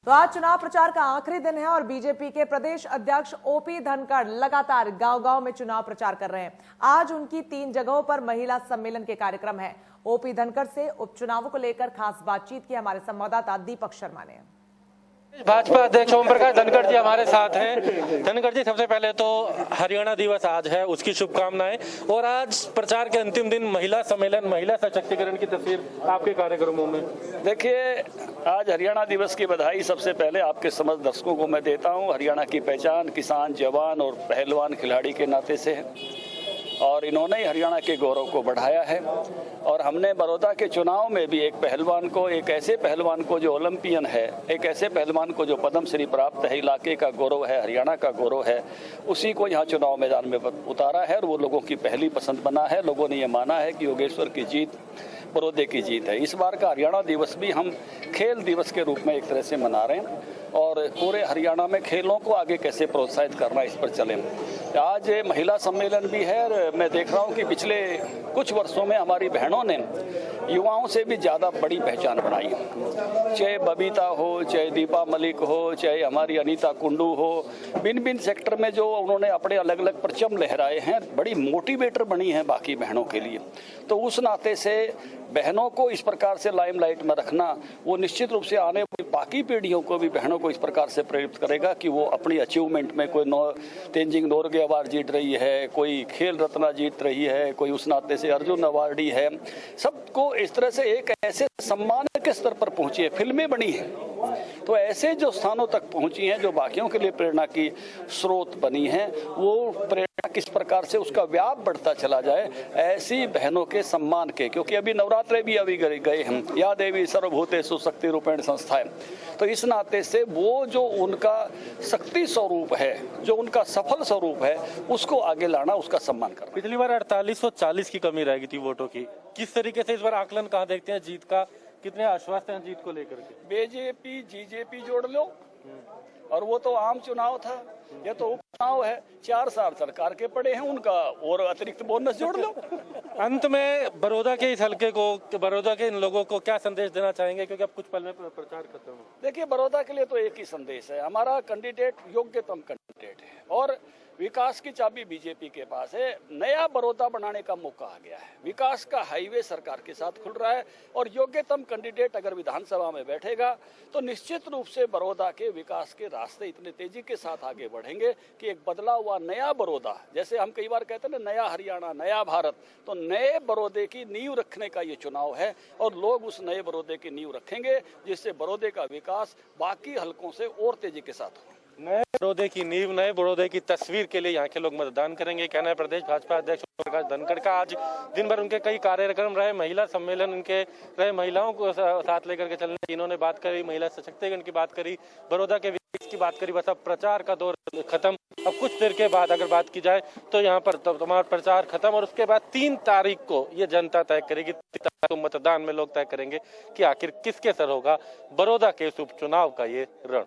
तो आज चुनाव प्रचार का आखिरी दिन है और बीजेपी के प्रदेश अध्यक्ष ओपी धनखड़ लगातार गांव-गांव में चुनाव प्रचार कर रहे हैं। आज उनकी 3 जगहों पर महिला सम्मेलन के कार्यक्रम है। ओपी धनखड़ से उपचुनावों को लेकर खास बातचीत की हमारे संवाददाता दीपक शर्मा ने। भाजपा अध्यक्ष ओम प्रकाश धनखड़ जी हमारे साथ हैं। धनखड़ जी, सबसे पहले तो हरियाणा दिवस आज है, उसकी शुभकामनाएं। और आज प्रचार के अंतिम दिन महिला सम्मेलन, महिला सशक्तिकरण की तस्वीर आपके कार्यक्रमों में। देखिए, आज हरियाणा दिवस की बधाई सबसे पहले आपके समस्त दर्शकों को मैं देता हूं। हरियाणा की पहचान किसान, जवान और पहलवान खिलाड़ी के नाते से है और इन्होंने ही हरियाणा के गौरव को बढ़ाया है। और हमने बड़ौदा के चुनाव में भी एक पहलवान को, एक ऐसे पहलवान को जो ओलंपियन है, एक ऐसे पहलवान को जो पद्म श्री प्राप्त है, इलाके का गौरव है, हरियाणा का गौरव है, उसी को यहाँ चुनाव मैदान में उतारा है और वो लोगों की पहली पसंद बना है। लोगों ने ये माना है कि योगेश्वर की जीत बड़ौदे की जीत है। इस बार का हरियाणा दिवस भी हम खेल दिवस के रूप में एक तरह से मना रहे हैं और पूरे हरियाणा में खेलों को आगे कैसे प्रोत्साहित करना, इस पर चले। आज महिला सम्मेलन भी है और मैं देख रहा हूँ कि पिछले कुछ वर्षों में हमारी बहनों ने युवाओं से भी ज़्यादा बड़ी पहचान बनाई है। चाहे बबीता हो, चाहे दीपा मलिक हो, चाहे हमारी अनीता कुंडू हो, भिन्न भिन्न सेक्टर में जो उन्होंने अपने अलग अलग परचम लहराए हैं, बड़ी मोटिवेटर बनी हैं बाकी बहनों के लिए। तो उस नाते से बहनों को इस प्रकार से लाइमलाइट में रखना, वो निश्चित रूप से आने वाली बाकी पीढ़ियों को भी, बहनों को इस प्रकार से प्रेरित करेगा कि वो अपनी अचीवमेंट में, कोई तेंजिंग नोरगे अवार्ड जीत रही है, कोई खेल रत्न जीत रही है, कोई उस नाते से अर्जुन अवार्डी है, सबको इस तरह से एक ऐसे सम्मान के स्तर पर पहुंची है। फिल्में बनी हैं तो ऐसे जो स्थानों तक पहुंची हैं, जो बाकियों के लिए प्रेरणा की स्रोत बनी हैं, वो प्रेरणा किस प्रकार से उसका व्याप बढ़ता चला जाए, ऐसी बहनों के सम्मान के। क्योंकि अभी नवरात्रे भी अभी गए हैं, या देवी सर्वभूतेषु शक्ति रूपेण संस्थाएं। तो इस नाते से वो जो उनका शक्ति स्वरूप है, जो उनका सफल स्वरूप है, उसको आगे लाना, उसका सम्मान करना। पिछली बार 4840 की कमी रह गई थी वोटों की। किस तरीके से इस बार आकलन कहाँ देखते हैं जीत का, कितने आश्वस्त हैं जीत को लेकर के? बीजेपी जीजेपी जोड़ लो और वो तो आम चुनाव था, ये तो उपचुनाव है। 4 साल सरकार के पड़े हैं, उनका और अतिरिक्त बोनस जोड़ लो। अंत में बड़ौदा के इस हल्के को, बड़ौदा के इन लोगों को क्या संदेश देना चाहेंगे, क्योंकि अब कुछ पल में प्रचार खत्म हो? देखिए, बड़ौदा के लिए तो एक ही संदेश है, हमारा कैंडिडेट योग्यतम कैंडिडेट है और विकास की चाबी बीजेपी के पास है। नया बड़ौदा बनाने का मौका आ गया है, विकास का हाईवे सरकार के साथ खुल रहा है और योग्यतम कैंडिडेट अगर विधानसभा में बैठेगा तो निश्चित रूप से बड़ौदा के विकास के रास्ते इतने तेजी के साथ आगे बढ़ेंगे कि एक बदला हुआ नया बड़ौदा, जैसे हम कई बार कहते हैं ना, नया हरियाणा, नया भारत, तो नए बड़ौदे की नींव रखने का ये चुनाव है और लोग उस नए बड़ौदे की नींव रखेंगे, जिससे बड़ौदे का विकास बाकी हलकों से और तेजी के साथ हो। नए बड़ौदे की नींव, नए बड़ौदे की तस्वीर के लिए यहाँ के लोग मतदान करेंगे, कहना है प्रदेश भाजपा अध्यक्ष ओम प्रकाश धनखड़ का। आज दिन भर उनके कई कार्यक्रम रहे, महिला सम्मेलन उनके रहे, महिलाओं को साथ लेकर के चलने, इन्होंने बात करी, महिला सशक्तिकरण की बात करी, बड़ौदा के विकास की बात करी। बस अब प्रचार का दौर खत्म। अब कुछ देर के बाद अगर बात की जाए तो यहाँ पर तुम्हारा प्रचार खत्म और उसके बाद 3 तारीख को ये जनता तय करेगी, 3 तारीख को मतदान में लोग तय करेंगे कि आखिर किसके सर होगा बड़ौदा के इस उपचुनाव का ये रण।